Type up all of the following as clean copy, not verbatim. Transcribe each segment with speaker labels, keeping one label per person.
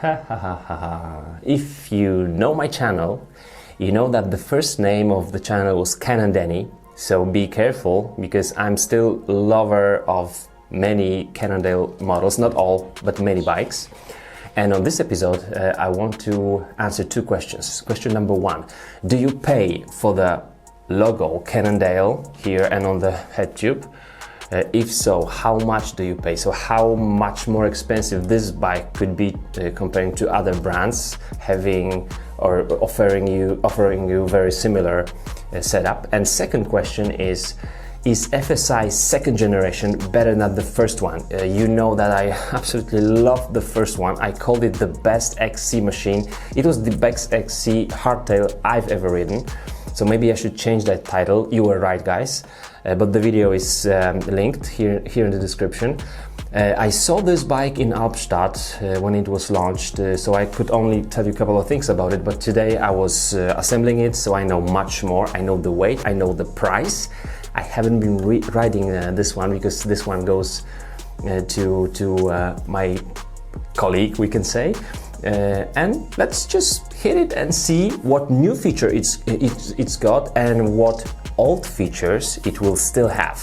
Speaker 1: Ha ha ha ha ha. If you know my channel, you know that the first name of the channel was Cannondale, so be careful because I'm still a lover of many Cannondale models, not all, but many bikes. And on this episode, I want to answer two questions. Question number one, do you pay for the logo Cannondale here and on the head tube? If so, how much do you pay? So how much more expensive this bike could be comparing to other brands having or offering you very similar setup? And second question is FSI second generation better than the first one? You know that I absolutely love the first one. I called it the best XC machine. It was the best XC hardtail I've ever ridden. So maybe I should change that title. You were right, guys. But the video is linked here in the description. I saw this bike in Albstadt when it was launched, so I could only tell you a couple of things about it, but today I was assembling it, so I know much more. I know the weight, I know the price. I haven't been riding this one because this one goes to my colleague, we can say. And let's just hit it and see what new feature it's got and what old features it will still have.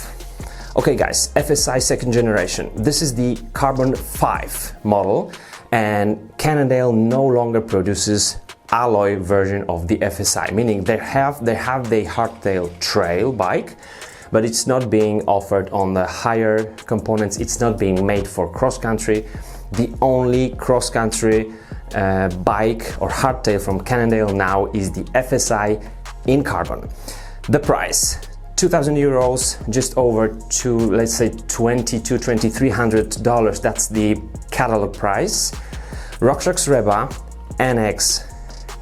Speaker 1: Okay guys, FSI second generation. This is the Carbon 5 model, and Cannondale no longer produces alloy version of the FSI, meaning they have the hardtail trail bike, but it's not being offered on the higher components. It's not being made for cross-country. The only cross-country bike or hardtail from Cannondale now is the FSI in carbon. The price, 2,000 euros, just over to, let's say, $2,300. That's the catalog price. RockShox Reba NX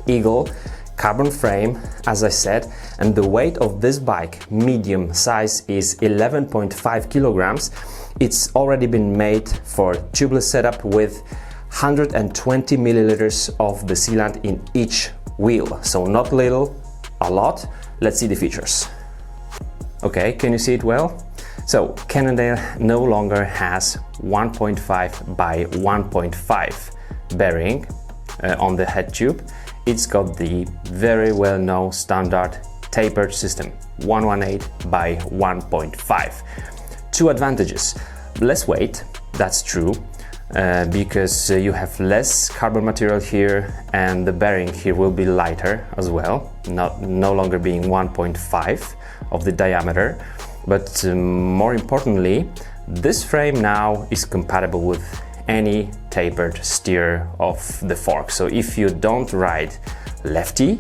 Speaker 1: Eagle carbon frame, as I said, and the weight of this bike, medium size, is 11.5 kilograms. It's already been made for tubeless setup with 120 milliliters of the sealant in each wheel. So not little, a lot. Let's see the features. Okay, can you see it well? So Cannondale no longer has 1.5 by 1.5 bearing on the head tube. It's got the very well-known standard tapered system, 118 by 1.5. Two advantages: less weight, that's true, because you have less carbon material here, and the bearing here will be lighter as well, no longer being 1.5 of the diameter. But more importantly, this frame now is compatible with any tapered steer of the fork. So if you don't ride lefty,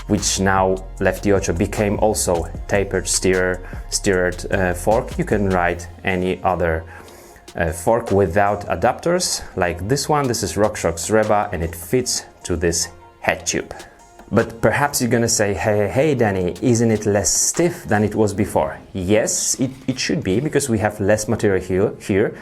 Speaker 1: which now Lefty Ocho became also tapered steered fork, you can ride any other fork without adapters like this one. This is RockShox Reba and it fits to this head tube. But perhaps you're gonna say, hey Danny, isn't it less stiff than it was before? Yes, it should be, because we have less material here.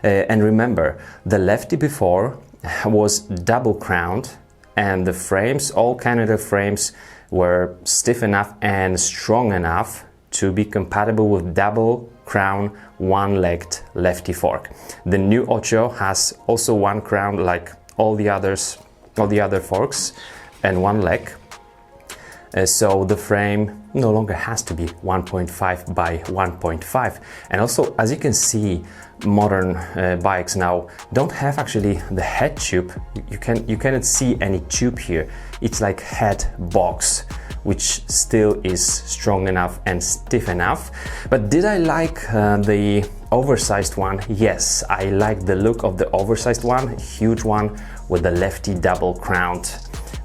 Speaker 1: And remember, the Lefty before was double crowned, and the frames, all Cannondale frames, were stiff enough and strong enough to be compatible with double crown one-legged Lefty fork. The new Ocho has also one crown like all the other forks and one leg. So the frame no longer has to be 1.5 by 1.5. And also, as you can see, modern bikes now don't have actually the head tube. You cannot see any tube here. It's like head box, which still is strong enough and stiff enough. But did I like the oversized one? Yes, I like the look of the oversized one, huge one with the Lefty double crowned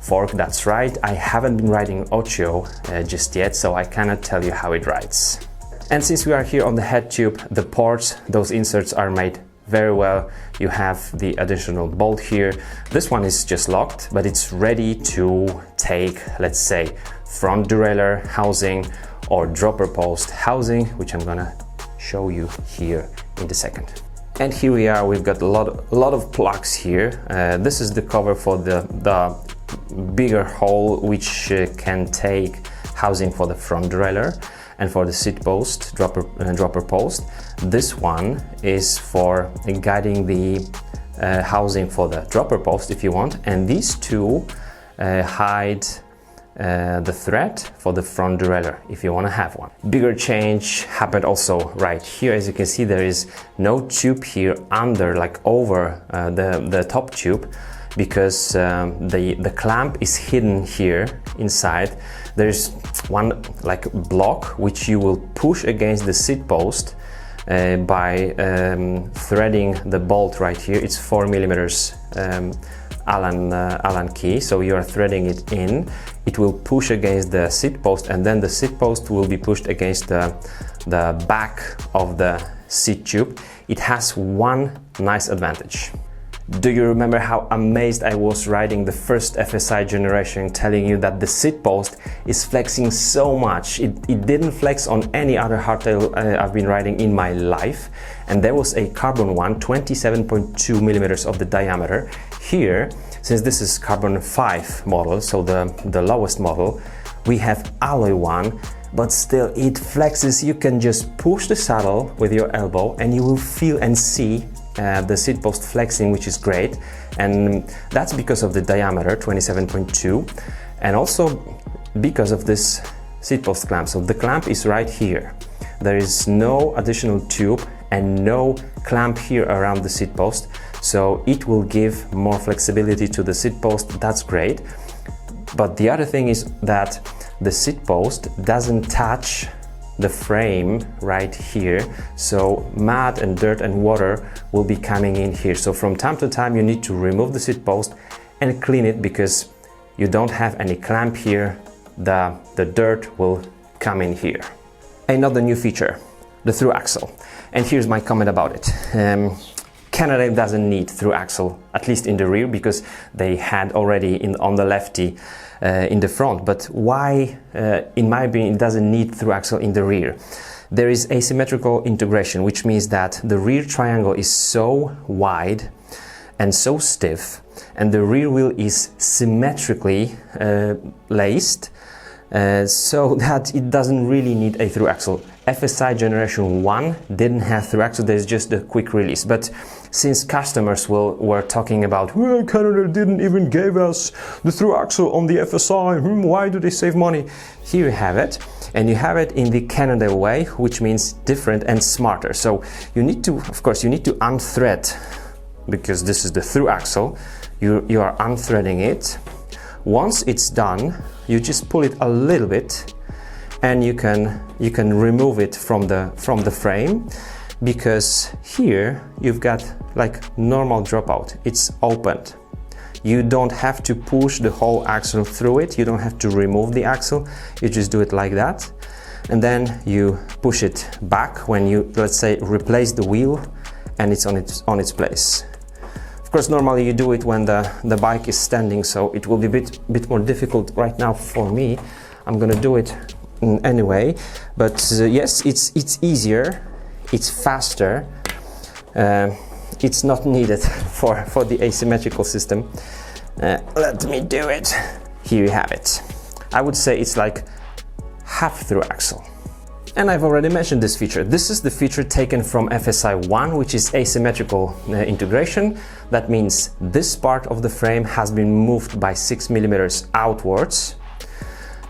Speaker 1: fork. That's right, I haven't been riding Ocho just yet, so I cannot tell you how it rides. And since we are here on the head tube, the ports, those inserts are made very well. You have the additional bolt here. This one is just locked, but it's ready to take, let's say, front derailleur housing or dropper post housing, which I'm gonna show you here in a second. And here we are, we've got a lot of plugs here. This is the cover for the bigger hole, which can take housing for the front derailleur and for the seat post, dropper post. This one is for guiding the housing for the dropper post if you want, and these two hide the thread for the front derailleur if you want to have one. Bigger change happened also right here. As you can see, there is no tube here under, like over the top tube, because the clamp is hidden here inside. There's one like block which you will push against the seat post by threading the bolt right here. It's 4 millimeters Allen key, so you are threading it in. It will push against the seat post, and then the seat post will be pushed against the back of the seat tube. It has one nice advantage. Do you remember how amazed I was riding the first FSI generation, telling you that the seat post is flexing so much? It didn't flex on any other hardtail I've been riding in my life. And there was a carbon one, 27.2 millimeters of the diameter. Here, since this is carbon 5 model, so the lowest model, we have alloy one, but still it flexes. You can just push the saddle with your elbow and you will feel and see the seat post flexing, which is great. And that's because of the diameter, 27.2, and also because of this seat post clamp. So the clamp is right here. There is no additional tube and no clamp here around the seat post, so it will give more flexibility to the seat post. That's great. But the other thing is that the seat post doesn't touch the frame right here, so mud and dirt and water will be coming in here. So from time to time you need to remove the seat post and clean it, because you don't have any clamp here. The dirt will come in here. Another new feature, the through axle, and here's my comment about it. Cannondale doesn't need through axle, at least in the rear, because they had already on the lefty in the front. But why, in my opinion, it doesn't need through axle in the rear? There is asymmetrical integration, which means that the rear triangle is so wide and so stiff, and the rear wheel is symmetrically laced, so that it doesn't really need a through axle. FSI generation 1 didn't have through axle, there's just a quick release. But since customers were talking about, well, Cannondale didn't even give us the through axle on the FSI, why do they save money? Here you have it, and you have it in the Cannondale way, which means different and smarter. So you need to, of course, you need to unthread, because this is the through axle. You are unthreading it. Once it's done, you just pull it a little bit, and you can remove it from the frame, because here you've got like normal dropout. It's opened. You don't have to push the whole axle through it. You don't have to remove the axle. You just do it like that, and then you push it back when you, let's say, replace the wheel, and it's on its place. Of course, normally you do it when the bike is standing, so it will be a bit more difficult right now for me. I'm gonna do it anyway, but yes, it's easier, it's faster, it's not needed for the asymmetrical system. Let me do it. Here you have it. I would say it's like half through axle. And I've already mentioned this feature. This is the feature taken from FSI 1, which is asymmetrical integration. That means this part of the frame has been moved by 6 millimeters outwards,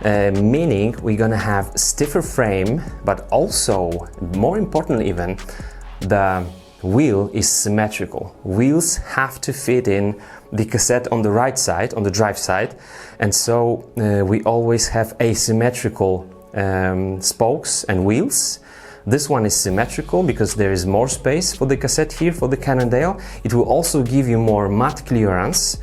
Speaker 1: meaning we're gonna have stiffer frame, but also, more importantly even, the wheel is symmetrical. Wheels have to fit in the cassette on the right side, on the drive side, and so we always have asymmetrical spokes and wheels. This one is symmetrical because there is more space for the cassette here for the Cannondale. It will also give you more mud clearance,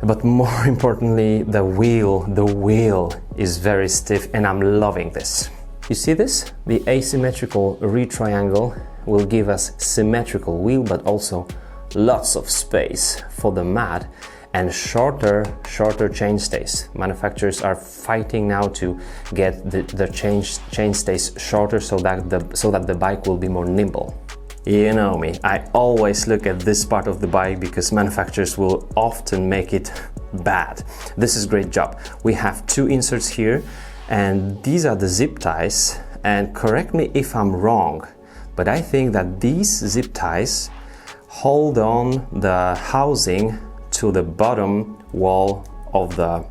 Speaker 1: but more importantly, the wheel is very stiff, and I'm loving this. You see this? The asymmetrical rear triangle will give us symmetrical wheel, but also lots of space for the mud and shorter chainstays. Manufacturers are fighting now to get the chainstays shorter so that the bike will be more nimble. You know me, I always look at this part of the bike because manufacturers will often make it bad. This is a great job. We have two inserts here, and these are the zip ties, and correct me if I'm wrong, but I think that these zip ties hold on the housing to the bottom wall of the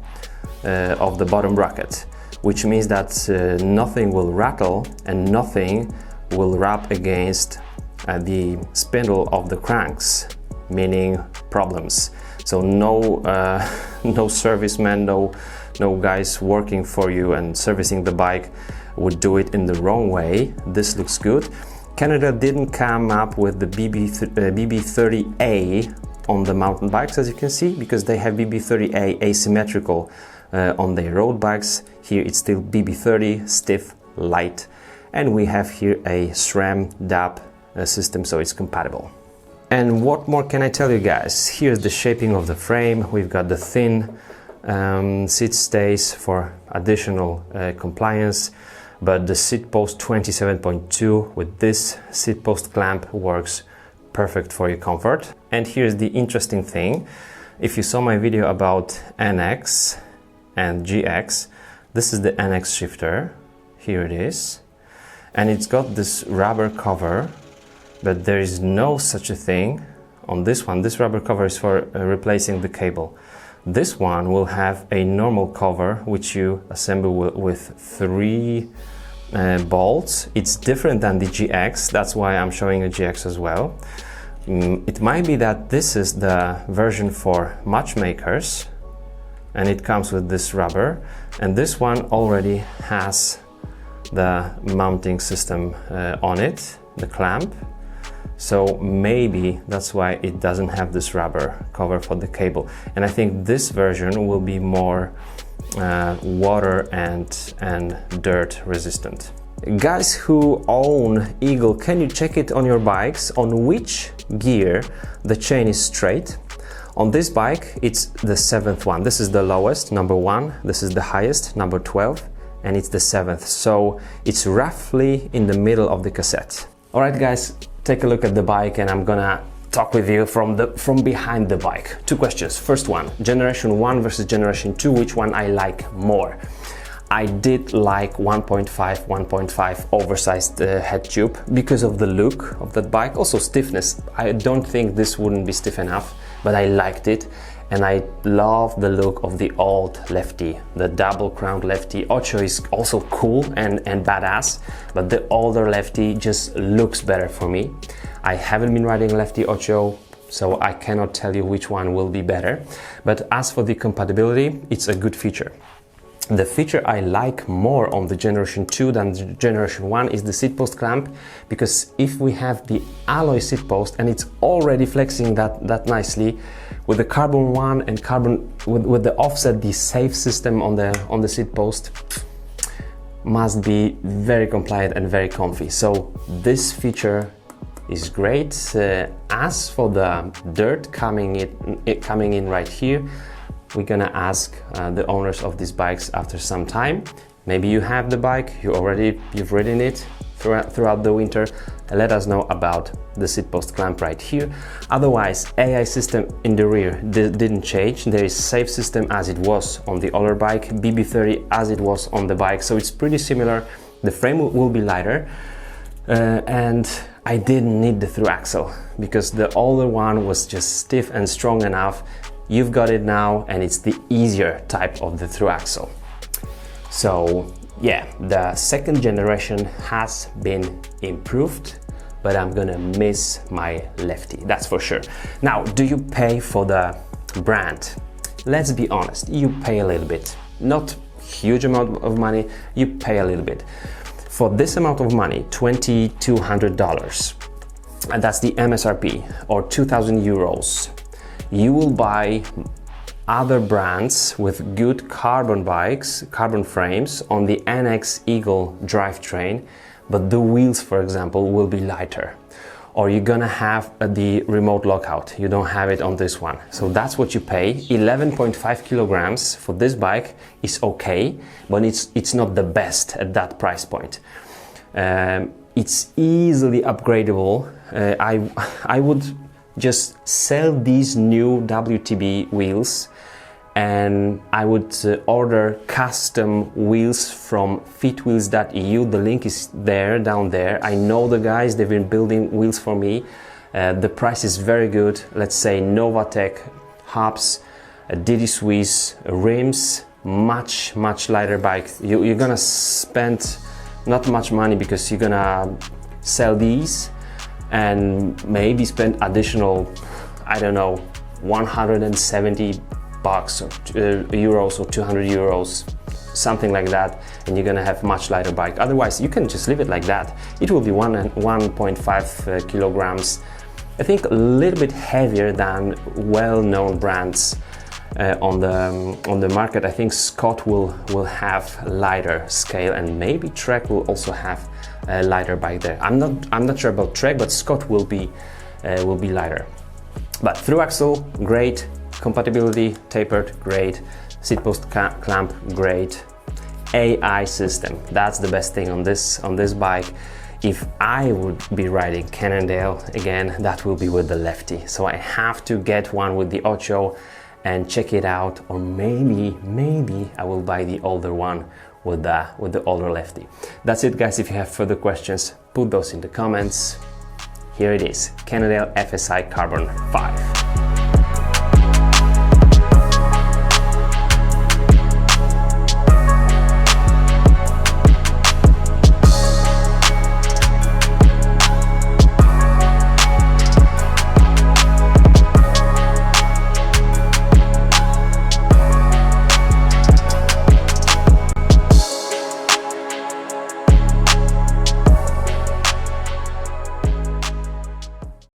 Speaker 1: bottom bracket, which means that nothing will rattle and nothing will rub against the spindle of the cranks, meaning problems. So no serviceman, no guys working for you and servicing the bike would do it in the wrong way. This looks good. Cannondale didn't come up with the BB30A on the mountain bikes, as you can see, because they have BB30A asymmetrical on their road bikes. Here it's still BB30, stiff, light, and we have here a SRAM DAP system, so it's compatible. And what more can I tell you guys? Here's the shaping of the frame. We've got the thin seat stays for additional compliance, but the Seatpost 27.2 with this Seatpost clamp works perfect for your comfort. And here's the interesting thing. If you saw my video about NX and GX, this is the NX shifter. Here it is. And it's got this rubber cover, but there is no such a thing on this one. This rubber cover is for replacing the cable. This one will have a normal cover which you assemble with 3 bolts. It's different than the GX, that's why I'm showing a GX as well. It might be that this is the version for matchmakers and it comes with this rubber, and this one already has the mounting system on it, the clamp. So maybe that's why it doesn't have this rubber cover for the cable. And I think this version will be more water and dirt resistant. Guys who own Eagle, can you check it on your bikes on which gear the chain is straight? On this bike it's the 7th one. This is the lowest, number 1. This is the highest, number 12, and it's the 7th. So it's roughly in the middle of the cassette. All right guys, take a look at the bike and I'm gonna talk with you from behind the bike. 2 questions. First one, generation 1 versus generation 2, which one I like more? I did like 1.5 oversized head tube because of the look of that bike, also stiffness. I don't think this wouldn't be stiff enough, but I liked it. And I love the look of the old lefty, the double crowned lefty. Ocho is also cool and badass, but the older lefty just looks better for me. I haven't been riding lefty Ocho, so I cannot tell you which one will be better. But as for the compatibility, it's a good feature. The feature I like more on the generation 2 than the generation 1 is the seat post clamp, because if we have the alloy seat post and it's already flexing that nicely, with the carbon one and carbon with the offset, the safe system on the seat post must be very compliant and very comfy. So this feature is great. As for the dirt coming in right here, we're gonna ask the owners of these bikes after some time. Maybe you have the bike, you've ridden it throughout the winter. Let us know about the seat post clamp right here. Otherwise, AI system in the rear didn't change. There is safe system as it was on the older bike, BB30 as it was on the bike, so it's pretty similar. The frame will be lighter, and I didn't need the through axle because the older one was just stiff and strong enough. You've got it now, and it's the easier type of the through axle. So yeah, the second generation has been improved, but I'm gonna miss my lefty, that's for sure. Now, do you pay for the brand? Let's be honest, you pay a little bit. Not huge amount of money, you pay a little bit. For this amount of money, $2,200, and that's the MSRP, or 2,000 euros, you will buy other brands with good carbon bikes, carbon frames on the NX Eagle drivetrain, but the wheels, for example, will be lighter. Or you're gonna have the remote lockout. You don't have it on this one. So that's what you pay. 11.5 kilograms for this bike is okay, but it's not the best at that price point. It's easily upgradable. I would just sell these new WTB wheels, and I would order custom wheels from fitwheels.eu. The link is there, down there. I know the guys, they've been building wheels for me, The price is very good. Let's say Novatec hubs, Didi Swiss rims, much lighter bike. You're gonna spend not much money because you're gonna sell these and maybe spend additional, I don't know, 170 bucks or euros or 200 euros, something like that, and you're gonna have much lighter bike. Otherwise you can just leave it like that. It will be 1.5 kilograms. I think a little bit heavier than well-known brands on the market. I think Scott will have lighter scale, and maybe Trek will also have a lighter bike there. I'm not sure about Trek, but Scott will be lighter. But through axle, great. Compatibility, tapered, great. Seat post clamp, great. AI system, that's the best thing on this bike. If I would be riding Cannondale again, that will be with the lefty. So I have to get one with the Ocho and check it out, or maybe I will buy the older one with the older lefty. That's it, guys. If you have further questions, put those in the comments. Here it is, Cannondale FSI Carbon 5.